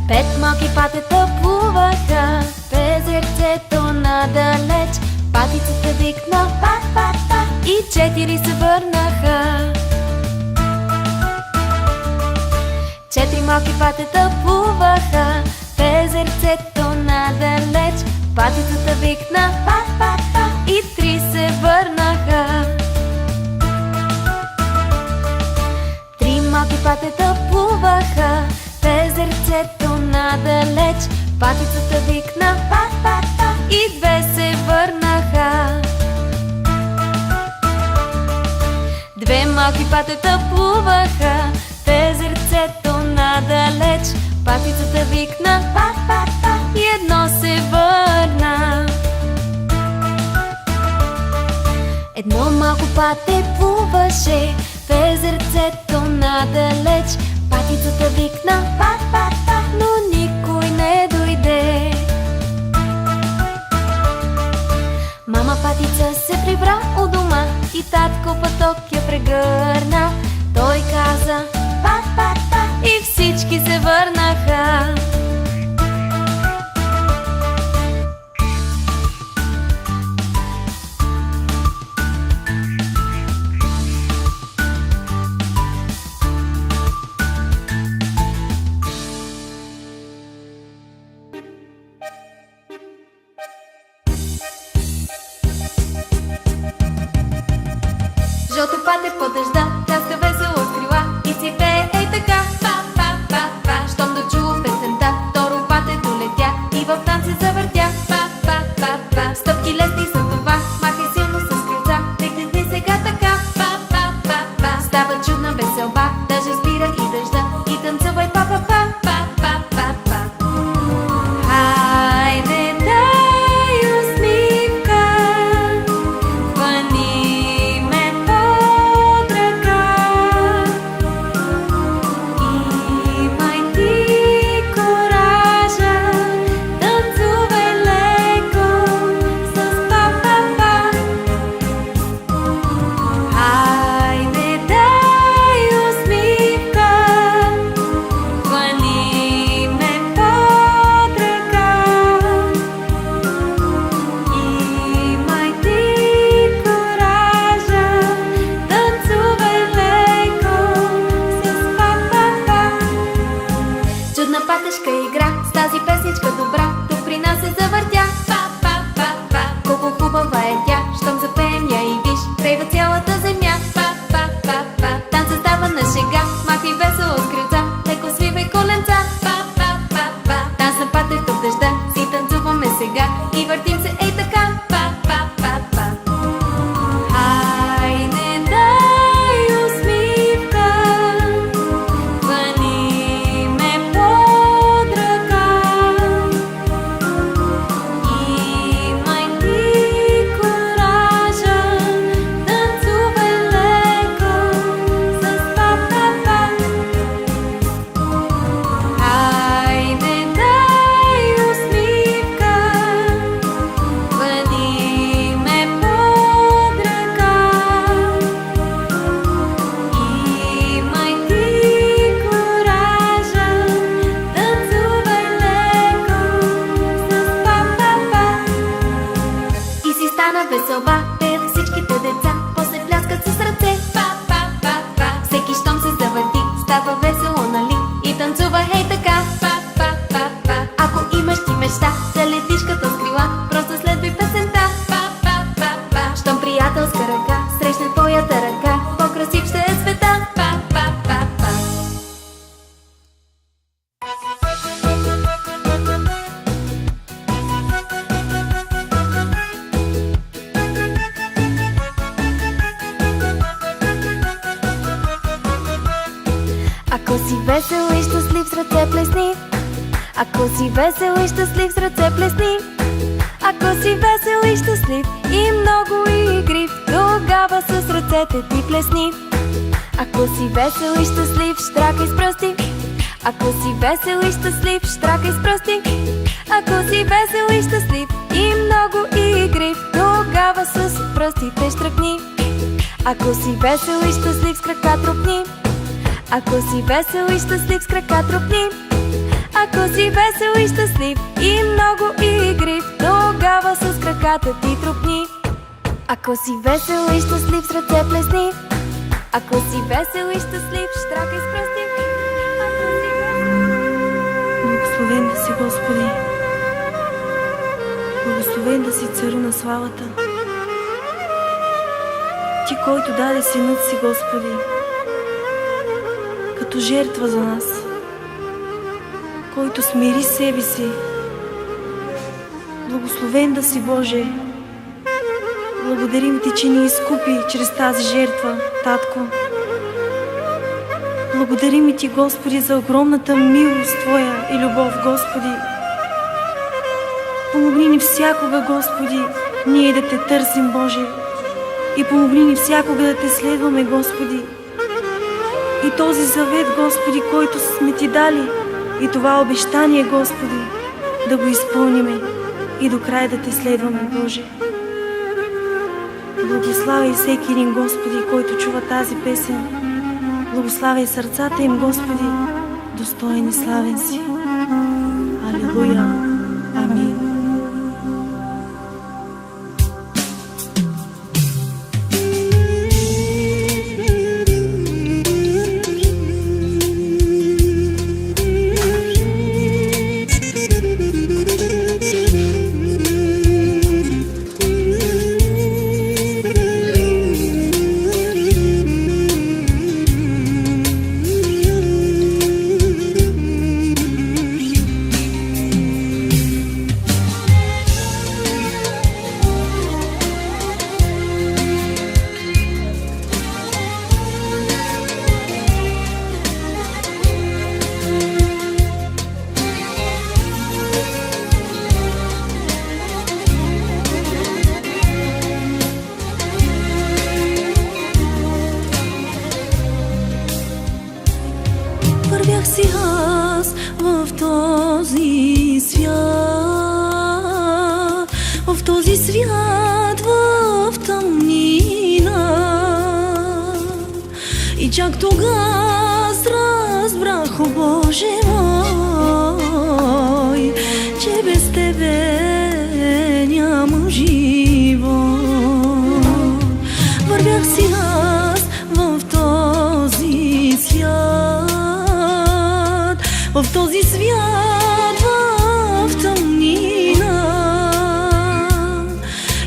Пет малки патета плуваха в езерцето надалеч. Патицата викна па-па-па и 4 се върнаха. 4 малки патета плуваха в езерцето надалеч. Патицата викна па-па-па и 3 се върнаха. 3 малки патета плуваха в езерцето надалеч. Патицата викна па-па-па и 2 се върнаха. 2 малки патета плуваха в езерцето надалеч. Патицата викна па-па-па и 1 се върна. 1 малко пате плуваше в езерцето надалеч. Патицата викна па-па-па, но никой не дойде. Мама Патица се прибра у дома и татко Паток я прегърна. Той каза па-па-па и всички се върнаха. Жълто пате по дъжда, тяска весело с крила и си пее ей така па-па-па-па. Щом да чува песента, второ пате долетя и в танц се завъртя па-па-па-па. Стъпки лесни са това, махай силно с крилца, тегни сега така па-па-па-па. Става чудна веселба, даже спира и дъжда и танцувай па-па-па, па-па-па-па. Хайде дай усмивка, хвани ме под ръка. Имай ти коража, танцувай леко с па-па-па. Хайде дай усмивка, хвани ме под ръка. Имай ти коража, танцувай леко с па-па-па. Чудна патешка игра, с тази песничка добра, тук при нас се завъртя па-па-па-па. Колко хубава е тя, щом запеем я и виж, крейва цялата земя па-па-па-па. Танцът става на шега, махай весело с крилца, леко свивай коленца па-па-па-па. Танц на патето в дъжда, си танцуваме сега и въртим се ей така па-па-па-па. Хайде дай усмивка, хвани ме под ръка. Имай ти коража, танцувай леко с па-па-па. Хайде дай усмивка, хвани ме под ръка. Имай ти коража, танцувай леко с па-па-па. И си стана веселба, пеят всичките деца, после пляскат с ръце па-па-па-па. Всеки щом се завърти, става весело, нали? И танцува хей така па-па-па-па. Ако имаш ти мечта да летиш като с крила, просто следвай песента па-па-па-па. Щом приятелска ръка срещне твоята ръка, по-красив ще е света па-па-па-па. Ако си весел и щастлив, с ръце плесни. Ако си весел и щастлив, с ръце плесни. Ако си весел и щастлив и много игрив, тогава с ръцете ти плесни. Ако си весел и щастлив, щракай с пръсти. Ако си весел и щастлив, щракай с пръсти. Ако си весел и щастлив и много игрив, тогава с пръстите щракни. Ако си весел и щастлив, с крака тропни. Ако си весел и щастлив, с крака тропни. Ако си весел и щастлив и много игрив, тогава с краката ти тропни. Ако си весел и щастлив, с ръце плесни. Ако си весел и щастлив, штракай с пръсти. Благословен да си, Господи! Благословен да си, Царю на славата! Ти, който даде Синът си, Господи, като жертва за нас, който смири себе си. Благословен да си, Боже! Благодарим Ти, че ни изкупи чрез тази жертва, Татко. Благодарим и Ти, Господи, за огромната милост Твоя и любов, Господи. Помогни ни всякога, Господи, ние да Те търсим, Боже. И помогни ни всякога да Те следваме, Господи. И този завет, Господи, който сме Ти дали, и това обещание, Господи, да го изпълниме и до края да Те следваме, Боже. Благославяй всеки един, Господи, който чува тази песен. Благославяй сърцата им, Господи, достоен и славен си. Алилуя. Амин. Вървях си аз в този свят, в този свят, в тъмнина. И чак тогава разбрах, о Боже мой, че без Тебе нямам живот. Вървях си аз в този свят, в този свят, в тъмнина.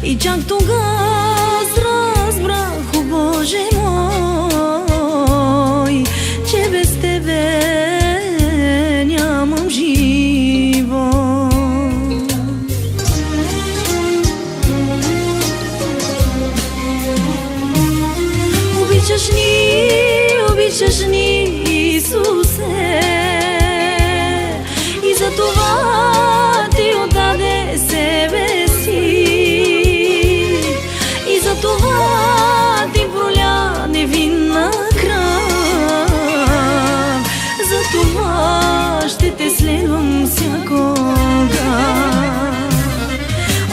И чак тогава разбрах, о Боже мой, че без Тебе нямам живот. Обичаш ни, Исусе, и за това Ти отдаде себе си, и за това Ти проля невинна кръв. За това ще Те следвам всякога.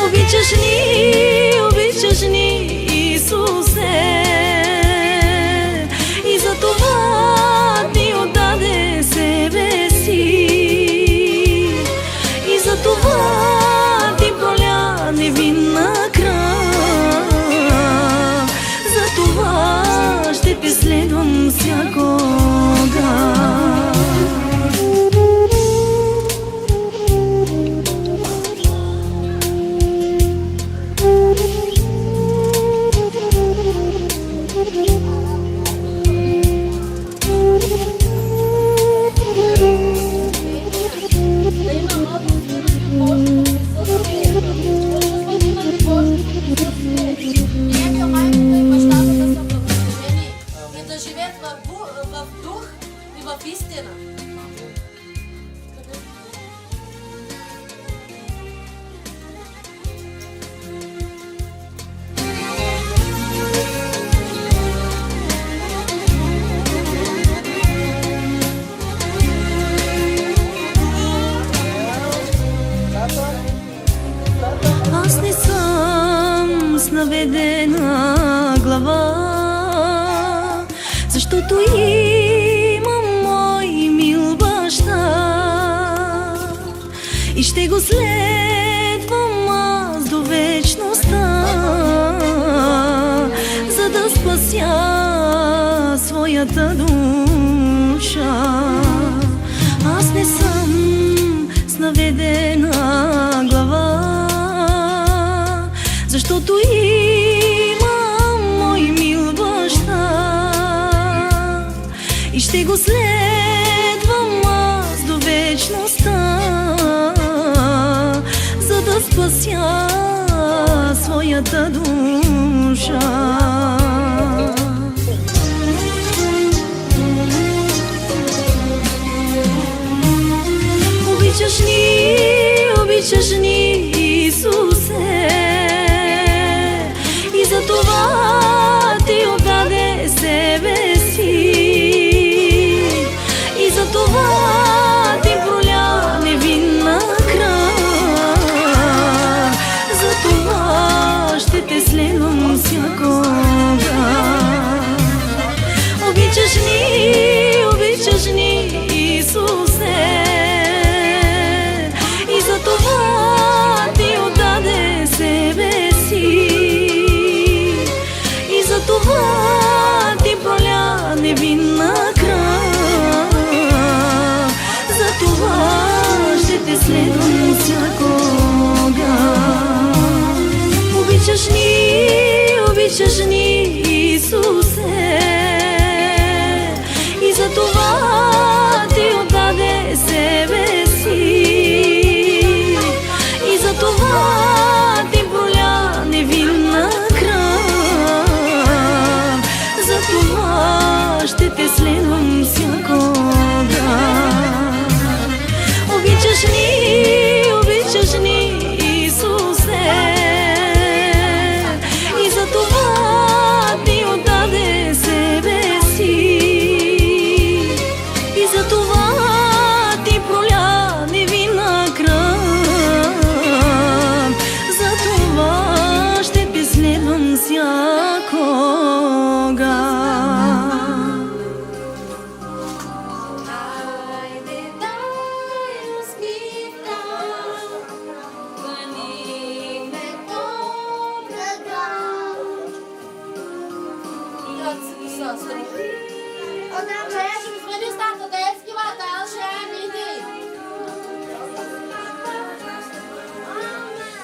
Обичаш ни, Исусе, и за това Ти отдаде себе си, и за това Ти проля невинна кръв. За това ще Те следвам всякога. Аз не съм с наведена глава, защото имам мой мил баща. и ще го следвам аз до вечността, за да спася своята душа. Аз не съм с наведена глава, защото имам мой мил баща и ще го следвам аз до вечността, за да спася своята душа. Обичаш ни, Исусе, и за това ти отдаде себе си, и за това ти проля невинна кръв. За това ще те следвам всякога. Обичаш ни, Исусе, и за това ти отдаде себе си, и за това ти проля невинна кръв. За това ще те следвам всякога. Обичаш ни, Исусе, и за това ти отдаде себе си, и за това ти проля невинна кръв. За това ще те следвам всякога. Обичаш ни, Исусе, и за това ти отдаде себе си, и за това ти проля невинна кръв. За това ще те следвам всякога. Хайде, дай усмивка, хвани ме от ръка. Andrea, și mi spune sta să deschi la ta și aminte.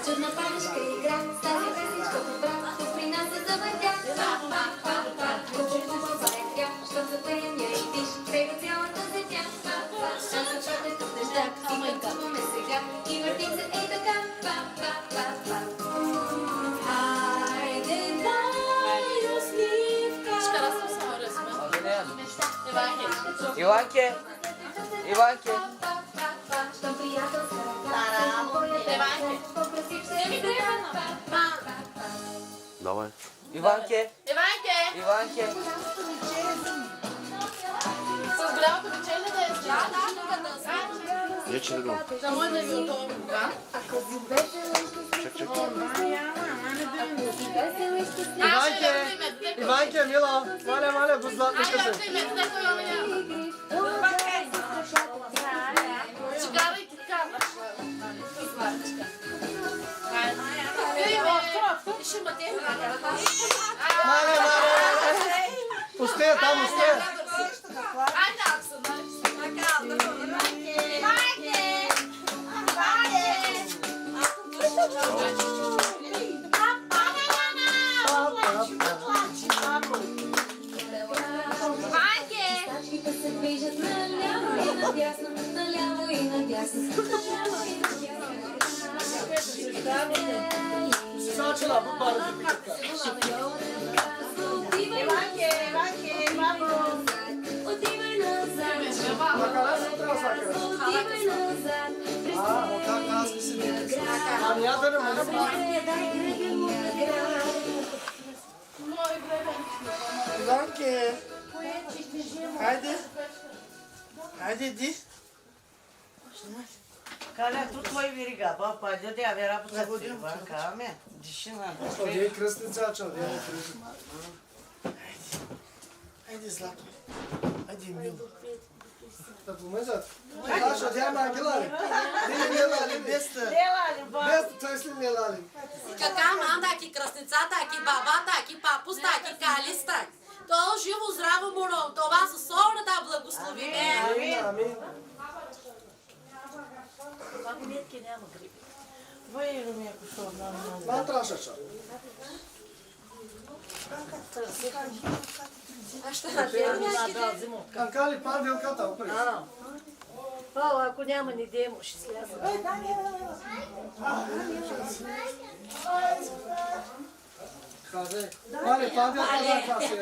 Чудна панешка игра, с тази песничка добра, тук при нас се завъртя. Па-па-па-па, кучето хубава е тя, щом за пея и пиш, бега цялата земя. Аз започне тук неща, и танцуваме сега, и въртим се ей така. Па-па-па-па. Хайде, дай усмивка. Иванке! Иванке! Щом приятелска Давай. Иванке! Иванке! С голямото печение да е след. Я черегам. За мой да ви готова кога? Чак. Иванке, мила, маля, го златника Айде, се. ти ме, да кой оменя. Чигара и китка. Сварчка. Ще ма те храна. Маля. Пустея там, пустея. Айде, Акса, Стачките се движат наляво и надясно, наляво и надясно, наляво и надясно. Сачила, бубара ти пикатка. Отивай назад, Макара се трябва сакара. отивай назад. Как аз ги си не. Ами я да не мога. Дай гребен му на град. Мой гребен. Иванке, хайде, иди. Каля, тут твой верига, папа, дядя, я вера подсадил, каме, дишина. Чалдия кръстница, чалдия кръстница. Хайде, злато. Хайде, мило. Да помежат. Așa, de-aia mai gălare. Dine ne lalim, bestă. Делали, ба. Bestă, trebuie să ne lalim. Кака манда, ки кръстницата, ки бабата, ки папуста, ки калиста. То живо здраво моро, това са солната благослови. Amin, amin. Ако нетки няма грип. Voi lumea cu șorna. M-am tras așa. Cancale, pandel, cata, opri. Ако няма ни демо, ще сляза. Mare, pandel, cata, acasă.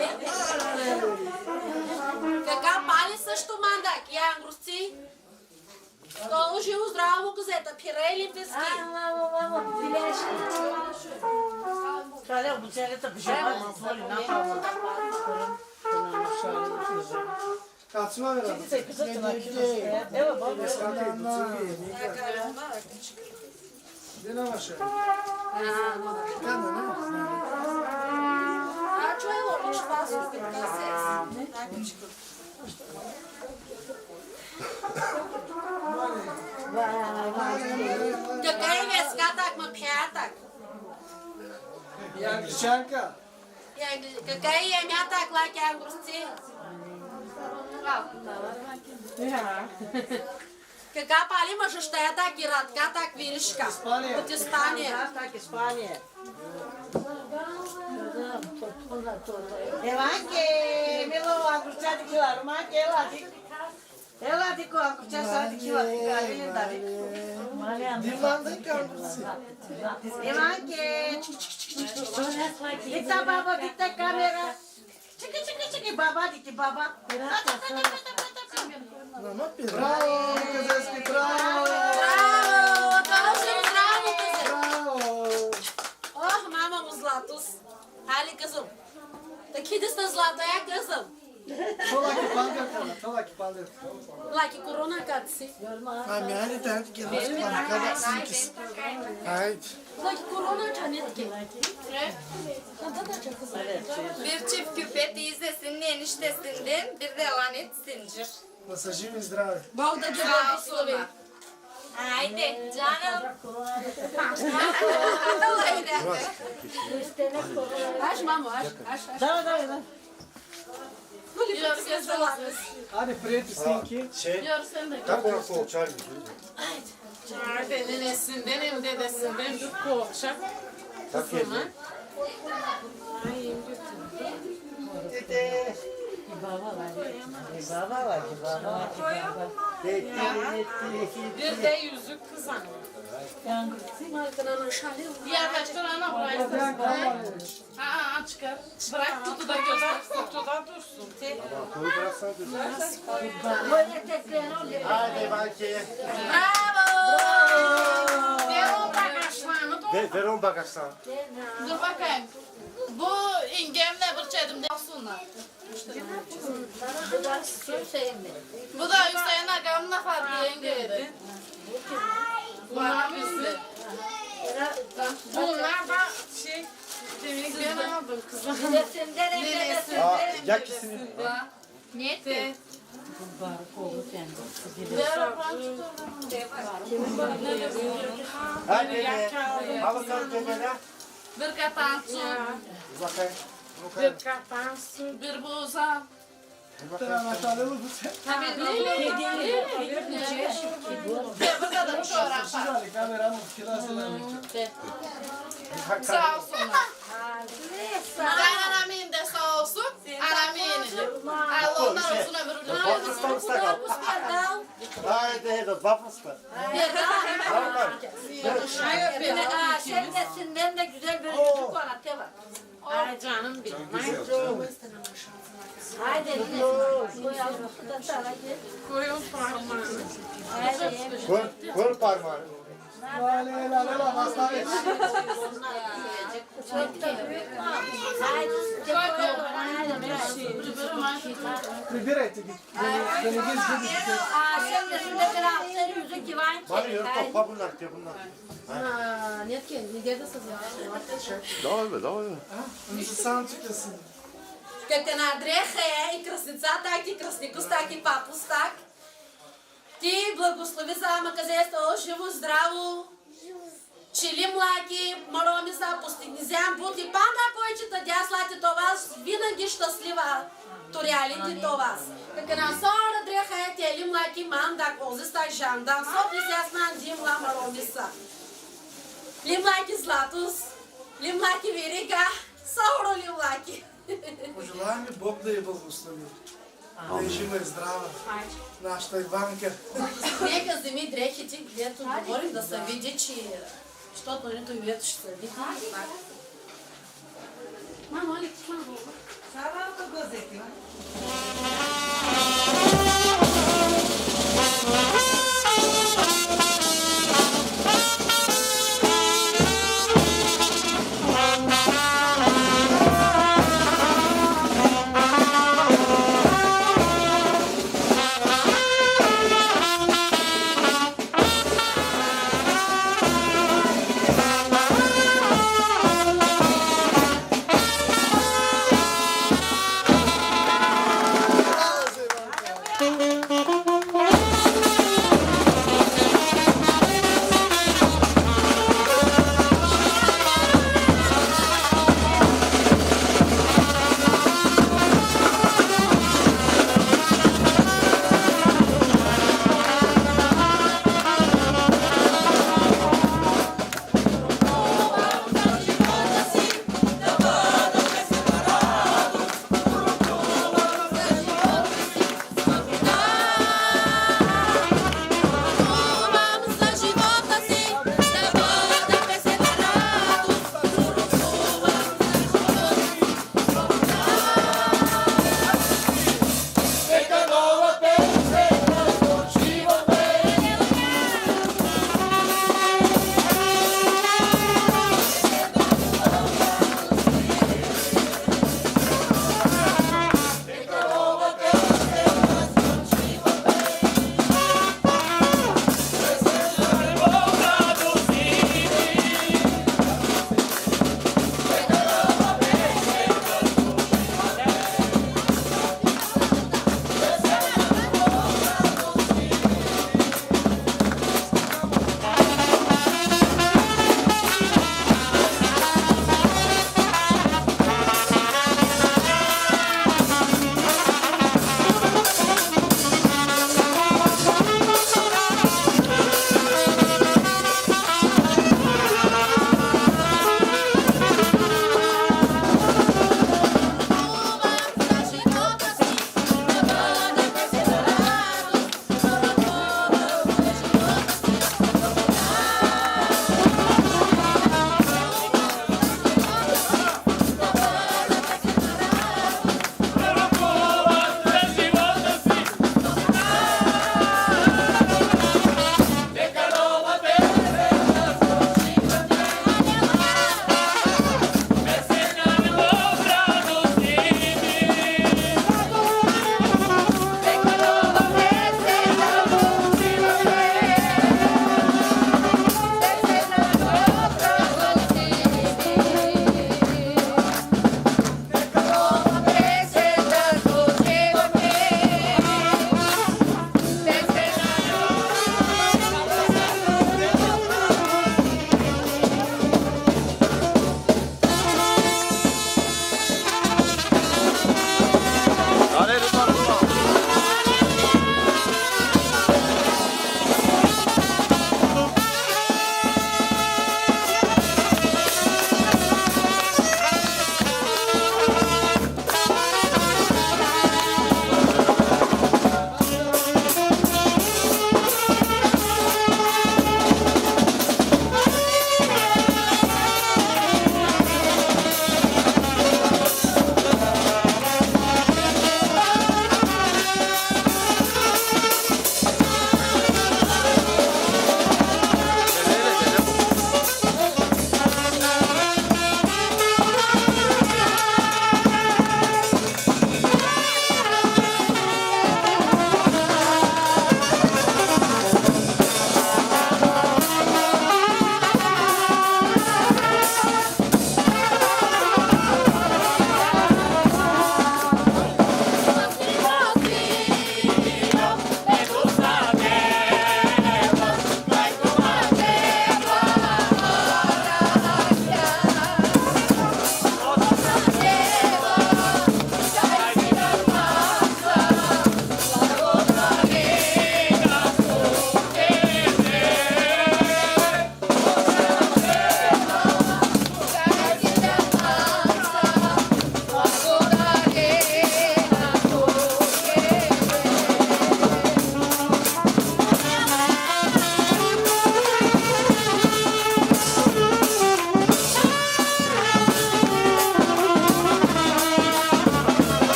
Кака пали също манда, ки ангрусци. То живо здраво газета, пирели пески. Care obuțeleta pijama, mă foli, n-am Cați, nu avea. Ți-ai căzut în achilă. Evo, bă, Din așa. Gana, nu? А чой ловиш вас в касес? Кака е вескатак, ма пятак? Ia Cristianca. Кака е мятак, лаки ангрусци? Кака пали мъжещата, киратката, квиришка? Испания. От Испания. Так, Испания. Evanke, milo ako siya di kila, rumake, ela di ko ako siya sa di kila, kalilin dari. Dinlandın kalmışsın. Evanke, kita baba, kita kamera. Çiki baba, diki baba. Bravo, Căzescu, bravo! Браво! Това ще е здраво, казе. Bravo! Ох, мама му Златус. Хали казвам. Таки да сте злата, я казвам. Tolaki pandel kana, tolaki pandel. Лаки корона как си? Ами, айде тая ти германски панда, kada sinkis. Айде. Лаки корона чанетки. Bir çift küpet izlesin eniştesinden, bir de lanet zincir. Да живи и здрави. Бог да ги благослови. Haydi canım. Аж, мамо, аж. Да. Йорсен Златус. Hadi prijeti snimki. Йорсен да ги. Kako nas poučali? Hadi nenesinden hem dedesinden bir poğaça. Tako je. Tete. Baba. Bir de yüzük kızan. Diğer başkalarına bırak. Ha çıkar. Bırak tutu da göster. Tutu da dursun. Koyu bıraksan dur. Hadi Ivanke. Bravo! Ver o bagajlarını da. Ver on bagajdan. Dur bakayım. Bu ingemle bırçedim de olsunlar. Bu da Hüseyin Agam'la Fadriye yengeydi. Bunlar bizde. Bunlar da şey, demin ben aldım kızım. Aa, yakisini. Niyeti. Hadi be. Ha bakalım tepene. Bir katan su, Bir bakayım. bir katan su, bir buza. Bir bakayım. Anahtarları bu sen. Bir kadar çorap. Güzel, kameramı kirasını. Sağ olsunlar. Ben Aramin de sağ olsun. Aramin'im. Allah onlar olsun ömrünü. Bakıstan ıstak al. Hadi hadi bakıstan. Sevmesinden de güzel bir çocuk var Ate var. Ay canım benim. Haydi. Koyun parmağını. Koy parmağını. Lale lale la hastane. Bir etti git. Beni gez gez. Sevmesinden bir hafta yüzük divan Bana yorum topla bunlar diyor bunlar. Давай. Sağ çıkasın. Как те надреха и красницата, и красникостак, и папостак. Ти благослови за маказесто, живо, здраво. Чили млаки, мароми са, постигни зям, бути, панда, който тъдя слати това, винаги щастлива торялите това. Така на сора дреха е тели млаки, манда, кози ста жандан, сопли се яснан, димла, мароми са. Ли млаки златус, ли млаки вирика, сауро ли млаки. Пожелаваме Бог да я благослови. Да е жива и здрава. Нашата Иванка. Нека вземи дрехите, където говорим да се види, че... Защото нито името ще се види. Мамо, Али, мамо. Сарата го взети,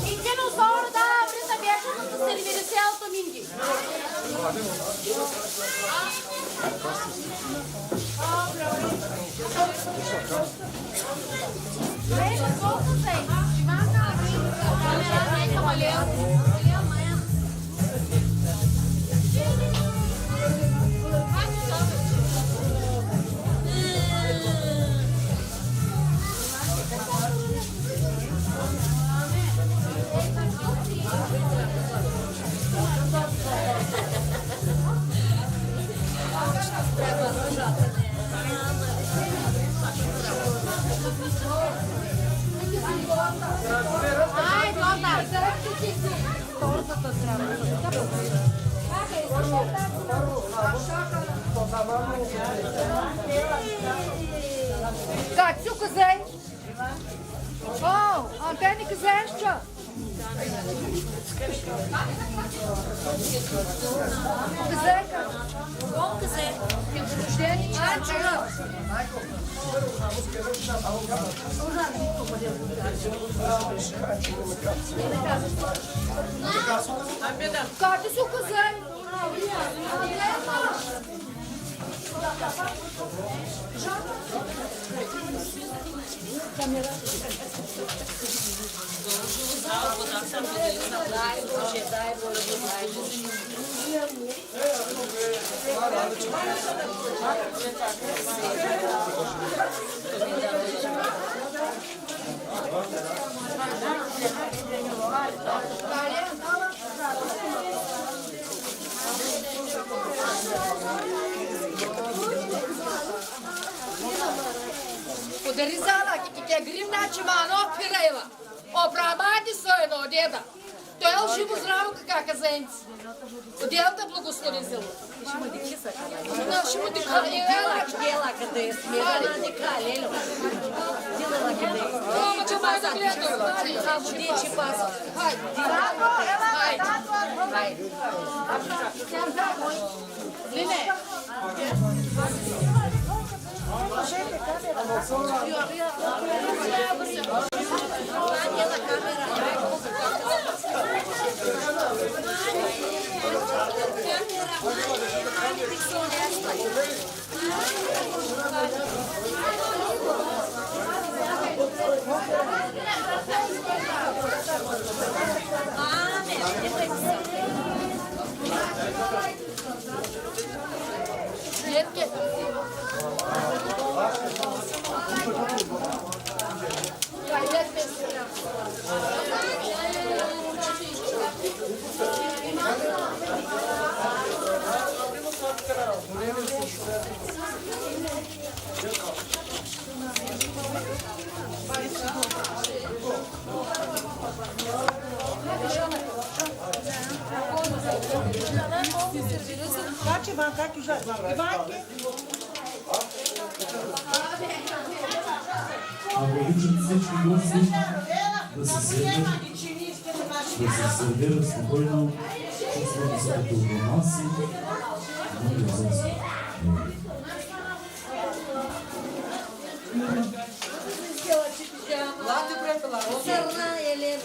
Идем скоро да влиза вечерно да се ревери цялото минги. Так, цю козей. О, антенні козенщо. Козейка. Bom quiser. Катя, цю козей. Подаризала, ке гривна чимано пирела. Оправдати своето деда. Той е живо здраво кака казенци. Отделата благослови зело. Ще му ти калела. Дела къде е смирена, не калело. Дела къде е. Тома, че май да гледам. А води, че паса. Лине. Ако обичат всички гости да се сервират спокойно, чувстват се като у нас и много за Сърна Елена.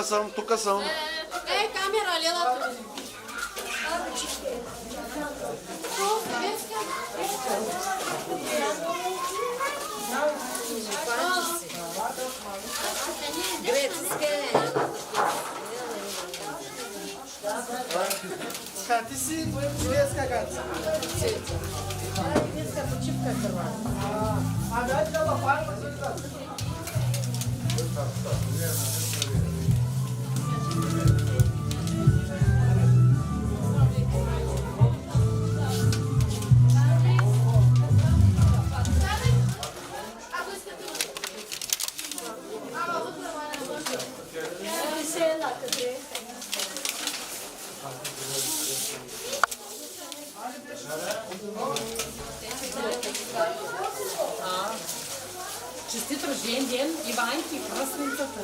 Аз съм тук съм. Камера, лела. Ти си детска ганца. Детска почивка крва. Честит рожден ден, Иванки, кръстницата.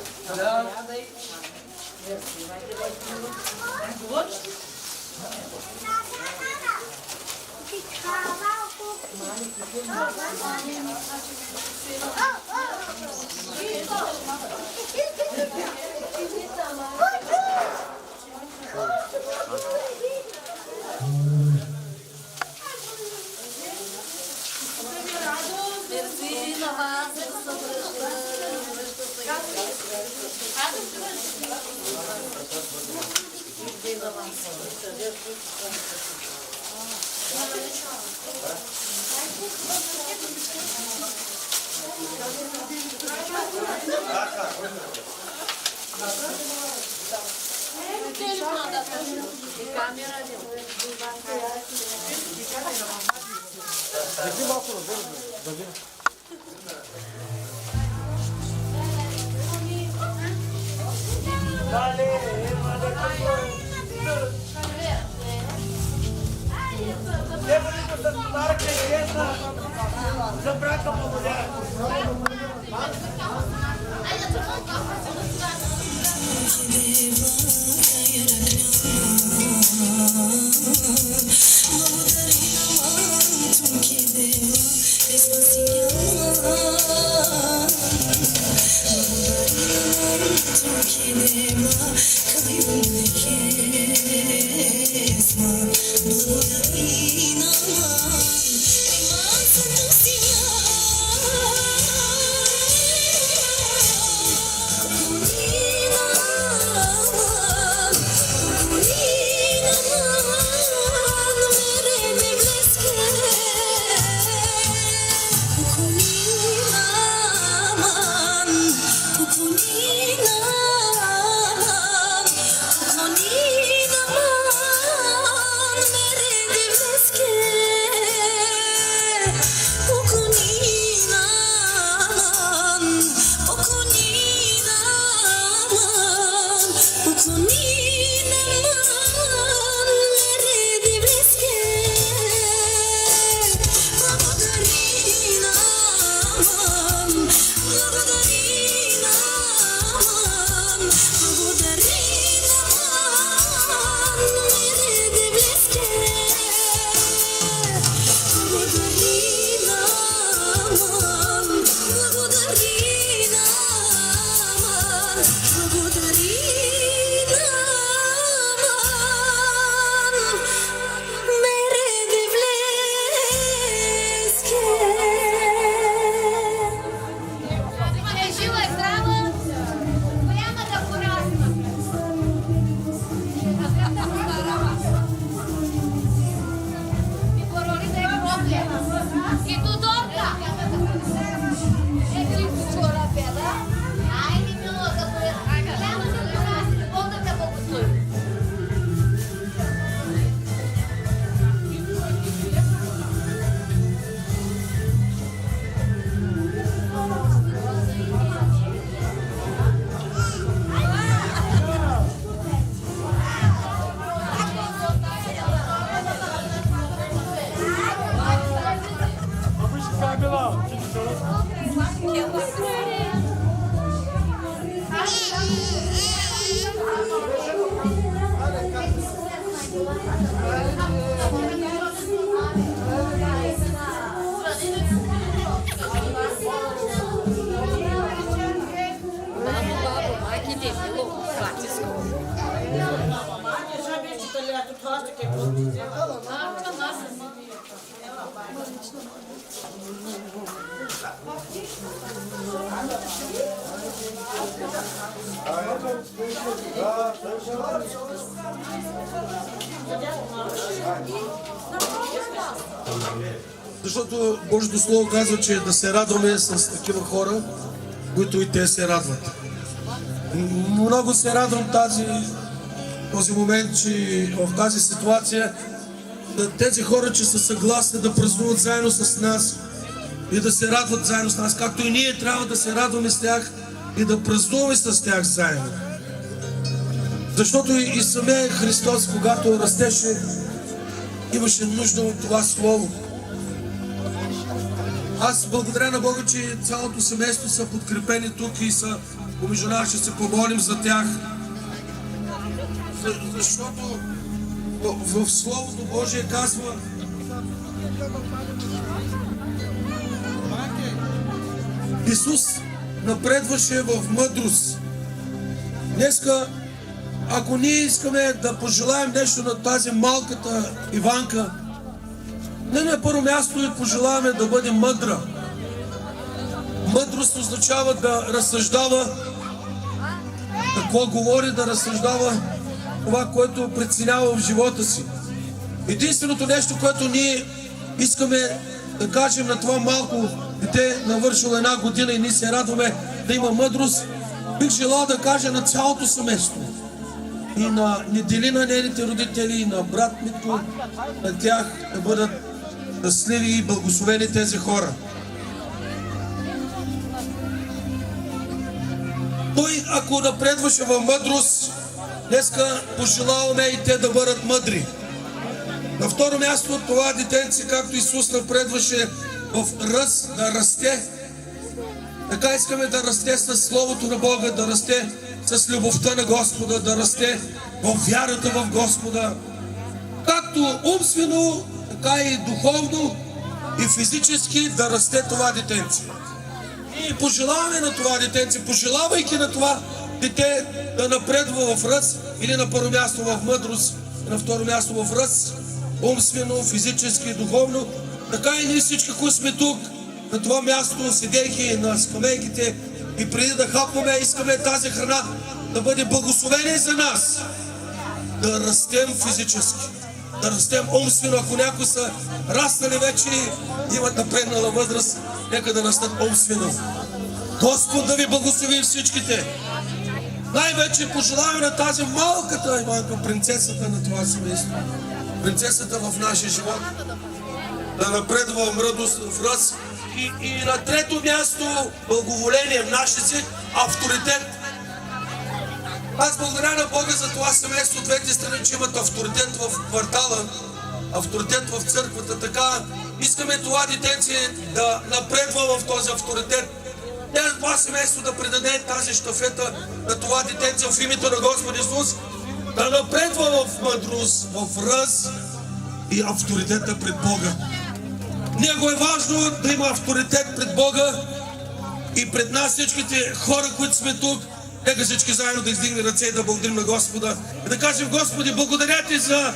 Skin. Защото Божието Слово казва, че да се радваме с такива хора, които и те се радват. Много се радвам този момент, че в тази ситуация тези хора, че са съгласни да празнуват заедно с нас и да се радват заедно с нас, както и ние трябва да се радваме с тях и да празнуваме с тях заедно. Защото и самия Христос, когато растеше, имаше нужда от това Слово. Аз благодаря на Бога, че цялото семейство са подкрепени тук и са помежду нас, ще се помолим за тях. Защото в Словото Божие казва: Исус напредваше в мъдрост. Днеска, ако ние искаме да пожелаем нещо на тази малката Иванка, не на първо място и пожелаваме да бъде мъдра. Мъдрост означава да разсъждава какво говори, да разсъждава това, което преценява в живота си. Единственото нещо, което ние искаме да кажем на това малко дете, навършило 1 година и ние се радваме да има мъдрост, бих желал да кажа на цялото семейство и на Неделина, нейните родители, и на брат Митко, на тях да бъдат щастливи и благословени тези хора. Той, ако напредваше в мъдрост, днеска пожелаваме и те да бъдат мъдри. На второ място, това детенце, както Исус напредваше в ръст, да расте. Така искаме да расте с Словото на Бога, да расте с любовта на Господа, да расте в вярата в Господа. Както умствено, така и духовно и физически да расте това детенце. И пожелаваме на това детенце, пожелавайки на това дете да напредва в ръст, или на първо място в мъдрост, и на второ място в ръст, умствено, физически и духовно, така и ние всички, които сме тук, на това място, седейки на скамейките и преди да хапваме, искаме тази храна да бъде благословение за нас, да растем физически, да растем умствено. Ако някои са раснали вече, имат напреднала възраст, нека да растат умствено. Господ да ви благослови всичките. Най-вече пожелаваме на тази малката Иванка, принцесата на това семейство, принцесата в нашия живот, да напредва в мъдрост, в ръст. И на трето място, благоволение в нашия си авторитет. Аз благодаря на Бога за това семейство, двете страни, че имат авторитет в квартала, авторитет в църквата. Така искаме това детенце да напредва в този авторитет. Това семейство да предаде тази щафета на това детенце в името на Господ Исус, да напредва в мъдрост, в ръст и авторитета пред Бога. Него е важно да има авторитет пред Бога и пред нас всичките хора, които сме тук. Нека всички заедно да издигнем ръце и да благодарим на Господа. И да кажем: Господи, благодаря Ти за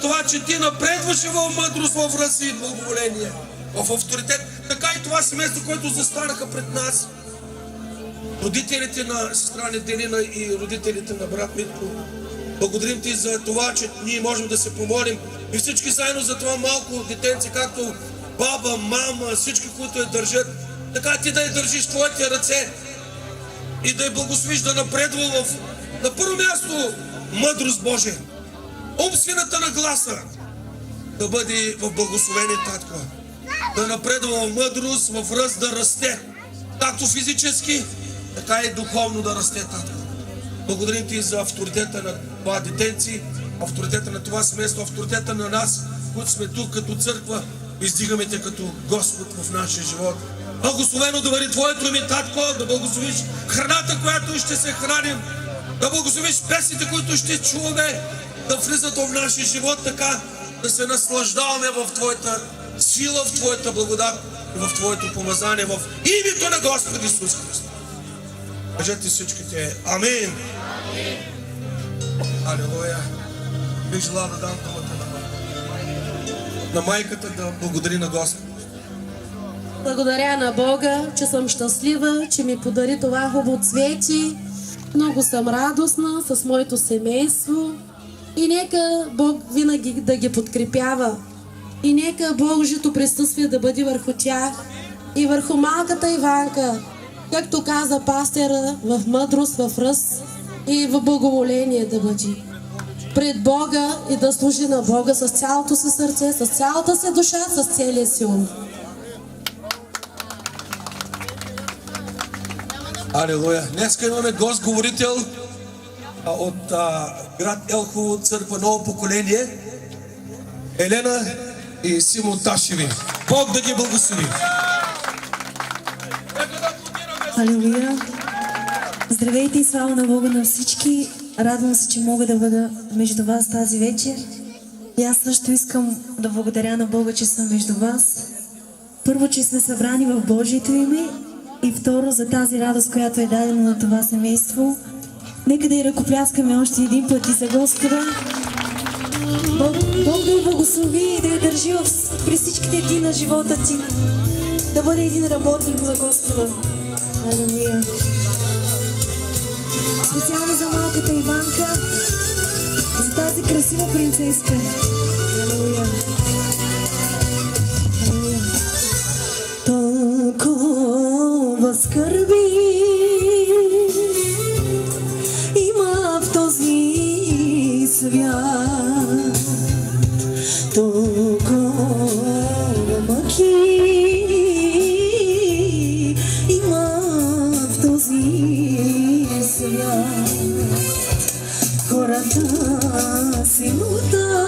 това, че Ти напредваше в мъдрост, в ръст и благоволение, в авторитет. Така и това семейство, което застанаха пред нас. Родителите на сестра Неделина и родителите на брат Митко. Благодарим Ти за това, че ние можем да се помолим и всички заедно за това малко детенце, както баба, мама, всички, които я държат. Така Ти да я държиш в Твоите ръце и да я благословиш да напредва на първо място мъдрост Божия. Умствената нагласа да бъде в благословение, татко. Да напредва в мъдрост, в ръст, да расте. Както физически, така и духовно да расте, татко. Благодарим Ти за авторитета на това детенци, авторитета на това семейство, авторитета на нас, които сме тук като църква. Издигаме Те като Господ в нашия живот. Благословено да бъде Твоето име, Татко, да благословиш храната, която ще се храним, да благословиш песните, които ще чуваме, да влизат в нашия живот така, да се наслаждаваме в Твоята сила, в Твоята благодат и в Твоето помазание, в името на Господ Исус Христос. Кажете всичките амин. Алелуя. Бих желал да дам думата на майката да благодари на Господ. Благодаря на Бога, че съм щастлива, че ми подари това хубаво цвети. Много съм радостна с моето семейство. И нека Бог винаги да ги подкрепява. И нека Божието присъствие да бъде върху тях и върху малката Иванка, както каза пастера, в мъдрост, в ръст и в благоволение да бъде пред Бога и да служи на Бога с цялото си сърце, с цялата си душа, с целия си ум. Алелуя! Днес имаме гост говорител от град Елхово, църква Ново поколение, Елена и Симон Ташеви. Бог да ги благослови! Алелуя! Здравейте и слава на Бога на всички! Радвам се, че мога да бъда между вас тази вечер. И аз също искам да благодаря на Бога, че съм между вас. Първо, че сме събрани в Божието име и второ, за тази радост, която е дадена на това семейство. Нека да й ръкопляскаме още един път и за Господа. Бог да я благослови и да я държи при всичките дни на живота ти. Да бъде един работник за Господа. Алелуя. Специално за малката Иванка, за тази красива принцеска. Алелуя. Алелуя. Толкова скърби има в този свят, толкова мъки има в този свят. Хората си лутат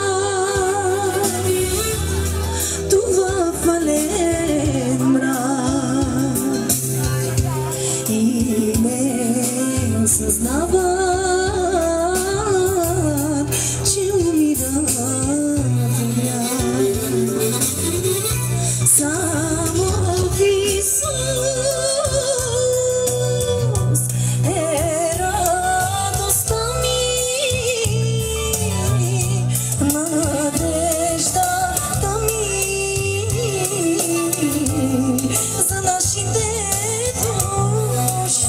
това фален мрак и не осъзнават, че умират в грях. Само в Исус е радостта ми, надеждата ми за нашите души.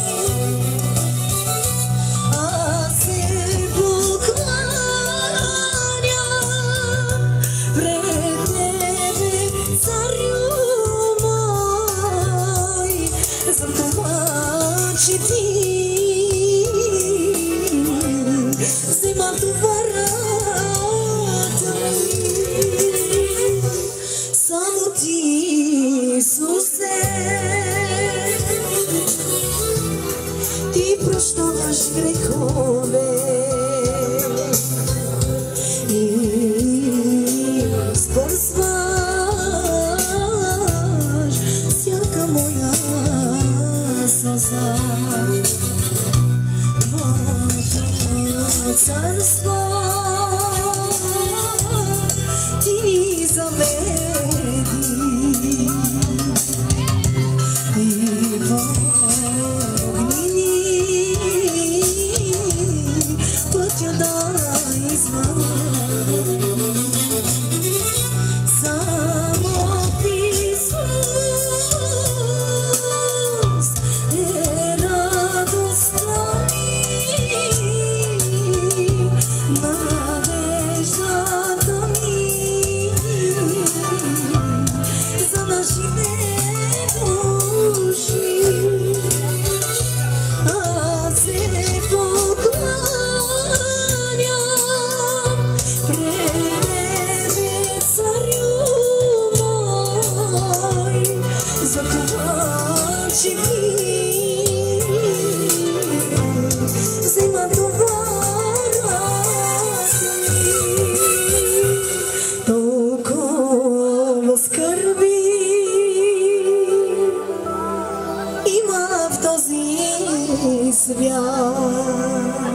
свят.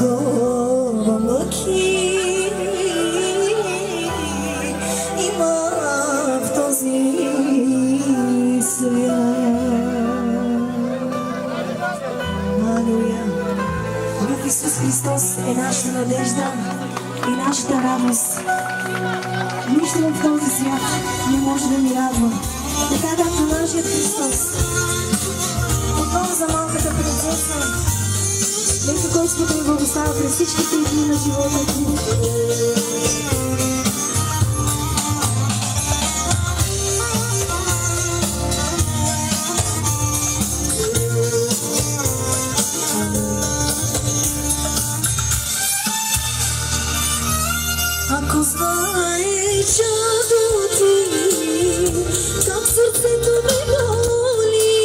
Толкова мъки има в този свят. Алелуя! В Исус Христос е нашата надежда и нашата радост. Нищо в този свят не може да ни радва, така както нашият Христос. Отново за малката принцеса, нека Господ ни благославя през всичките дни на живота ти. Ако знаеш чадо ти, как сърцето ме боли,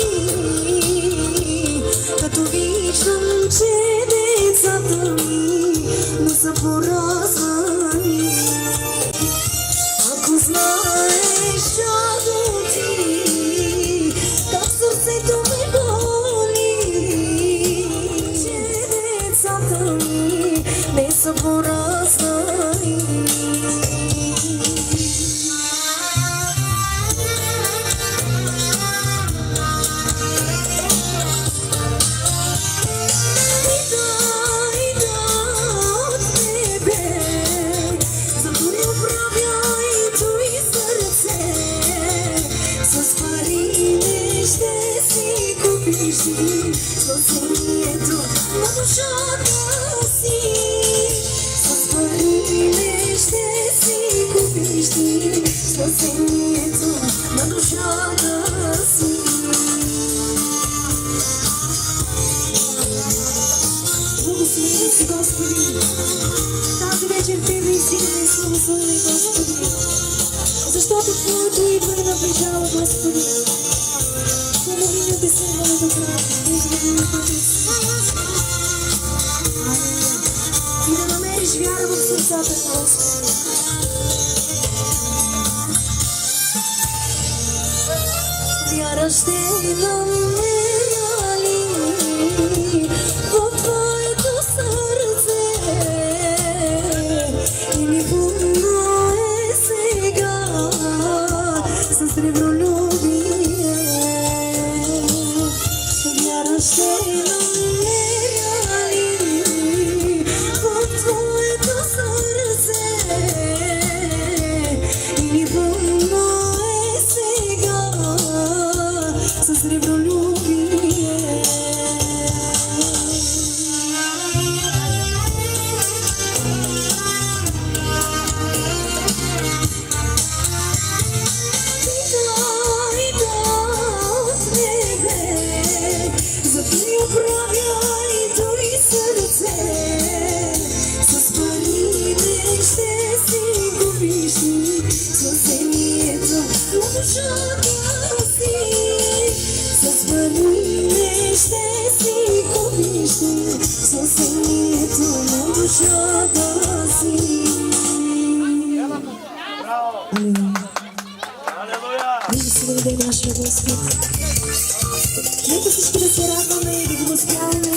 като виждам, че децата ми не са поразвани. Ако знаеш чадо ти, как сърцето ме боли, че децата ми не са поразвани. Спасението на душата си, с пари не ще си купиш ти спасението на душата си. Благослови си, Господи, тази вечер Тебе издигаме и славословим, Господи, защото Твоето идване наближава, Господи. Помогни ни да следваме до края. И да намериш вяра в сърцата на Господи. Вяра ще намеря ли в Твоето сърце, или пълно е сега с древолюбие. Вяра ще намеря ли в Твоето сърце, или пълно е сега с древолюбие. Нашия Господ. Нека всички да се радваме и да го възпяваме.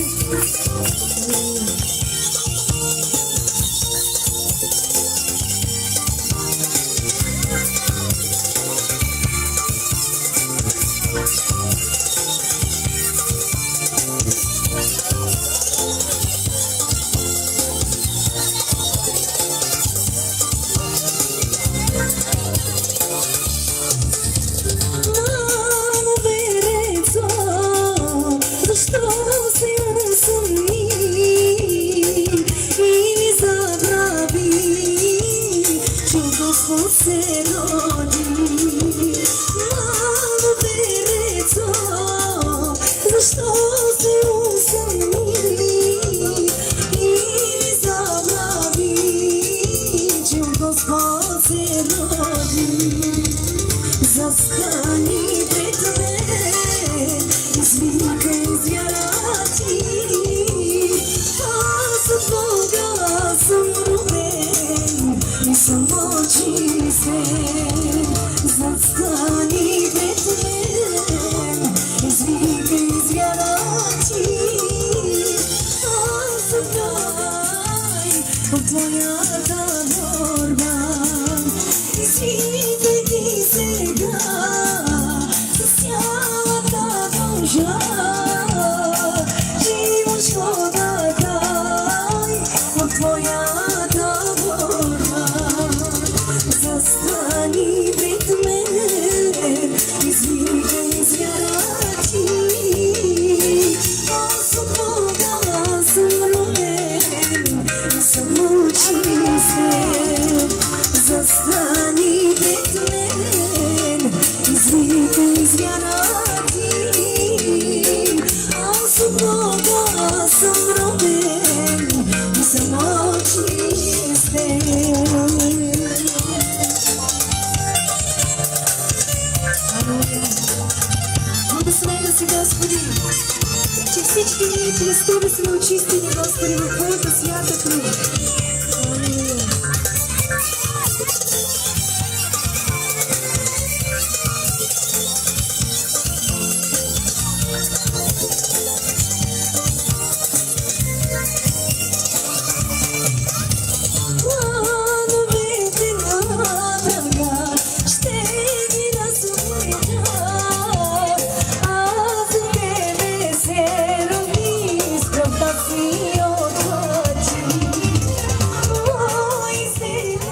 Застани пред мен, извикай с вяра ти. Аз от Бога съм роден и съм очистен. Застани пред мен, извикай с вяра Застани пред мен, извикай звярачи. Аз от Бога съм роден, само чистен. Застани пред мен, извикай звярачи. Аз от Бога съм роден, само чистен. Благословен си, Господи, че всички ние през Тебе сме очистени, Господи, в Твоята свята кръв. Алелуя. Плановете на врага ще ги разоря. Аз за Тебе се родих, с кръвта си оплачи. Мой Сърдец,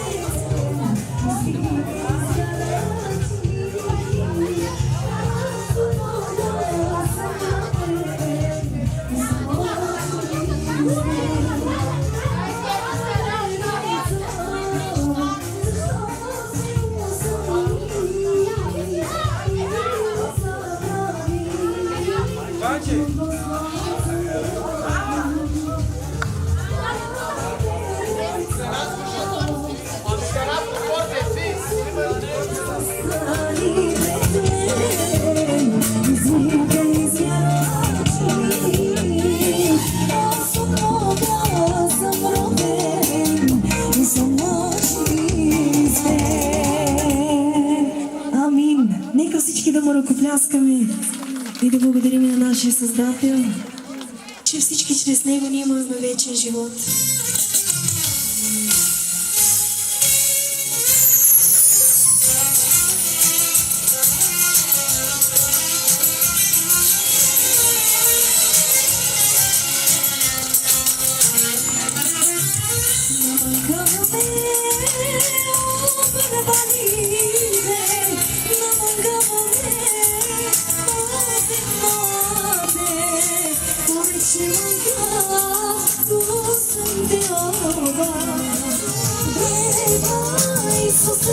Амин. Нека всички да му ръкопляскаме и да благодарим на нашия Създател, че всички чрез Него ние имаме вечен живот. Иисус,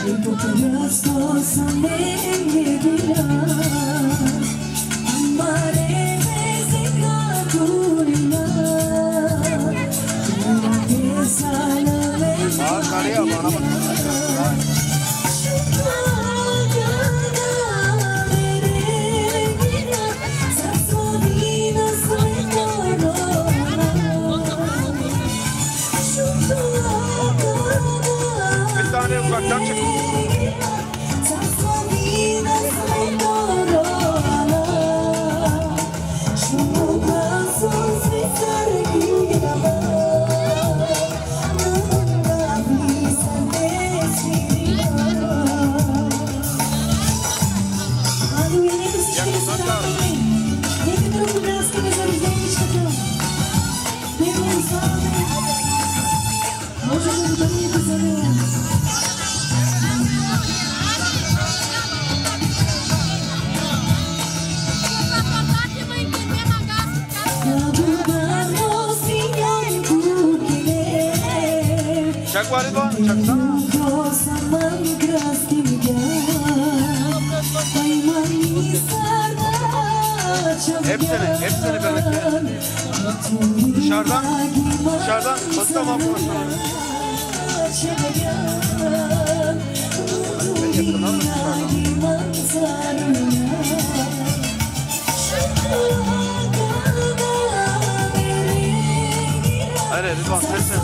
И по кръсто съм не била. Amare zika turina. Tumke salve. Kariya bana bak. Bir tane uzaktan çık. Çak var İdvan, çaksana. Hepsini birlikte. Dışarıdan basamam konuşalım. Ben yakından dışarıdan. Hayır İdvan, seslen.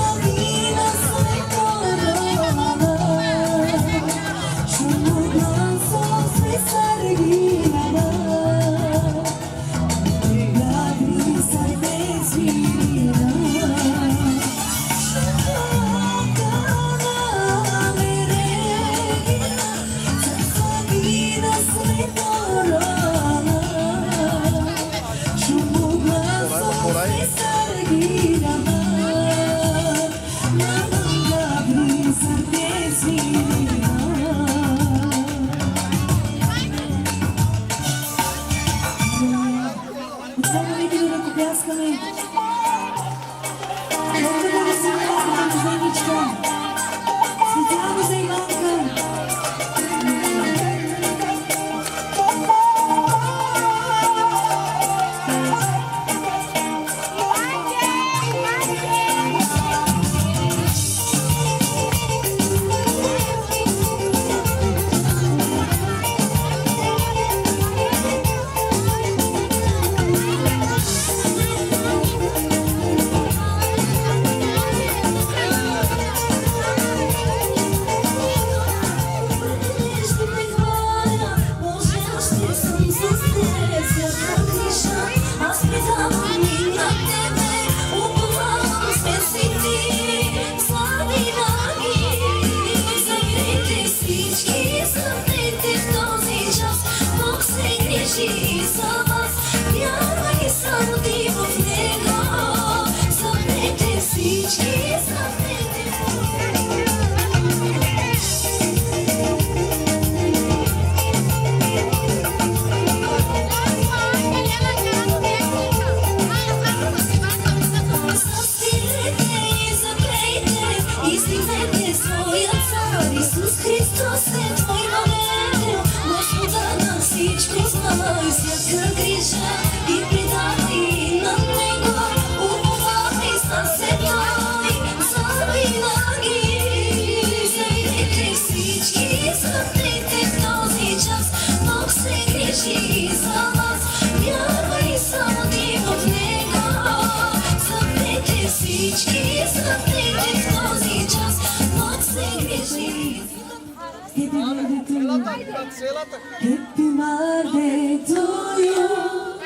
Happy birthday to you.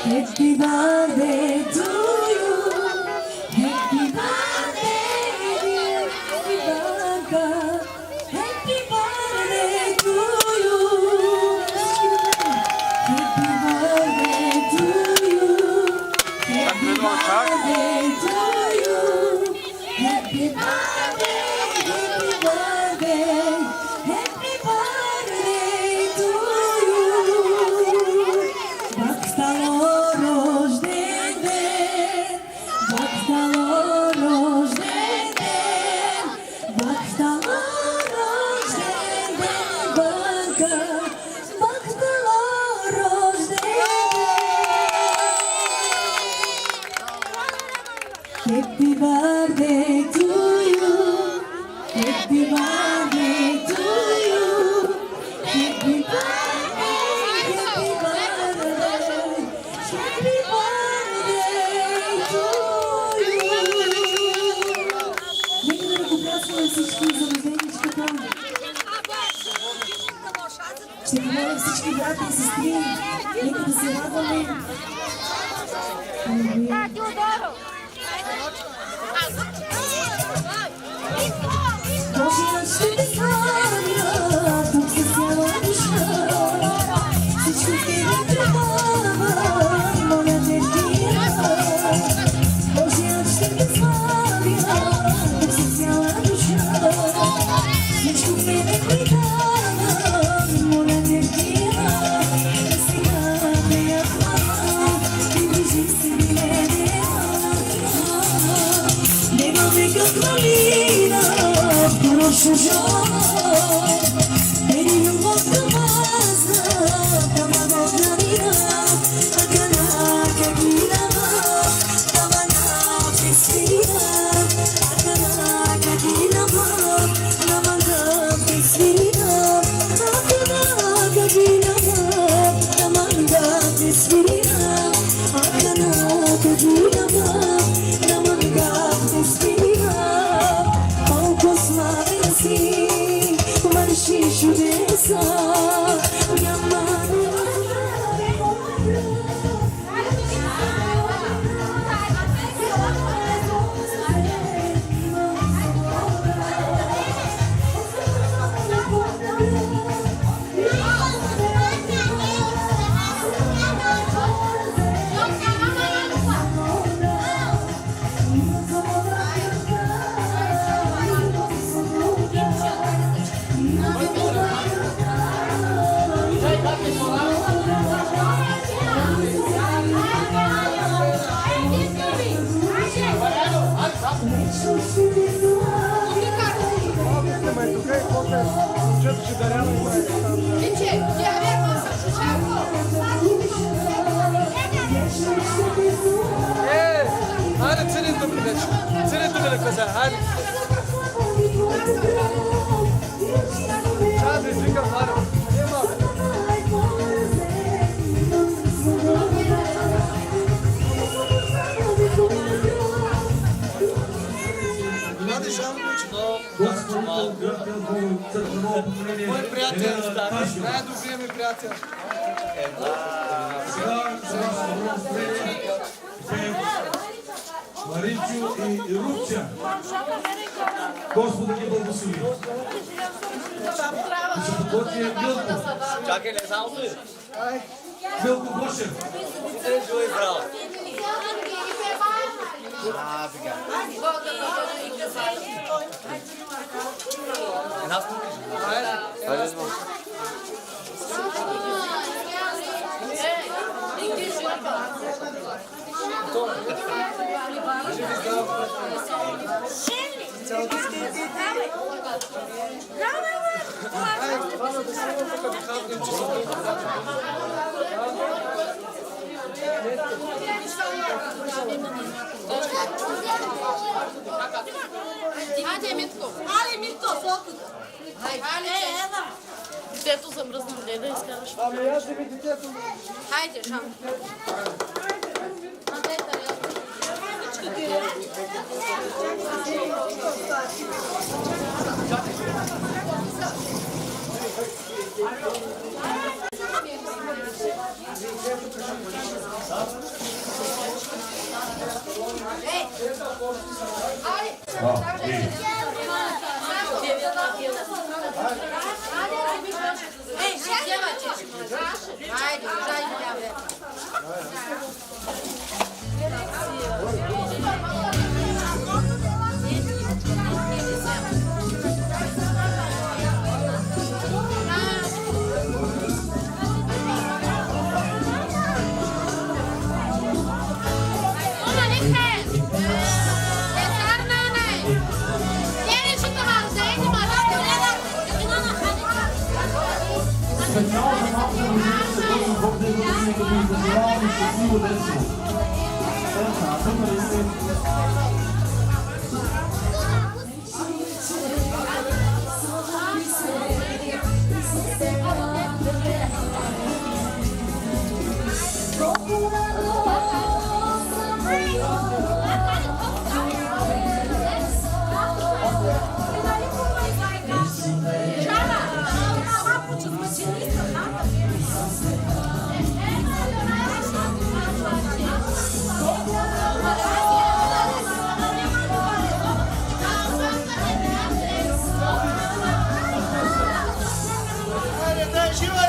Happy birthday to you. Happy birthday, dear. Happy birthday. Happy birthday to you. Happy birthday to you. Happy birthday to you. Happy birthday. Happy birthday. Happy birthday to you. Пак стало рожден ден. Ще помоля всички брати и сестри, нека да се радваме. Божия ще те славя, тук се цяла душа. Всичко в тебе предава, моля те тия. Божия ще те славя, тук се цяла душа. Всичко в тебе предава, моля те тия. Сега те я хвала, ти ближи се ми Нека века хвалина, хорошо жар. Ери любовта мазна, тама годнина, акана какинама, тама на песвирина, акана какинама, тама на песвирина, акана какинама, тама на песвирина, акана какинама, тама на песвирина. Колко славен си, върши чудеса, няма Hadi senin de bileç. Senin de bileç kızı. Hadi. Hadi çıkar hadi. Hadi şam. Мой приятел, най-добрият ми приятел. Маринчо и Рупча. Господа ги благослови. Ще подготви Милко. Чакай, не само ли? Милко Гошев. Живи здраво. Една стука. Хайде. Хайде, Митко. Али, Митко, сокото. Хайде, ева. Детето замръзна, не да изкараш. Ами аз ще ви детето. Хайде, Жан. Бог да го да ви пожелавам и щастливо детство. Чара! Почивай!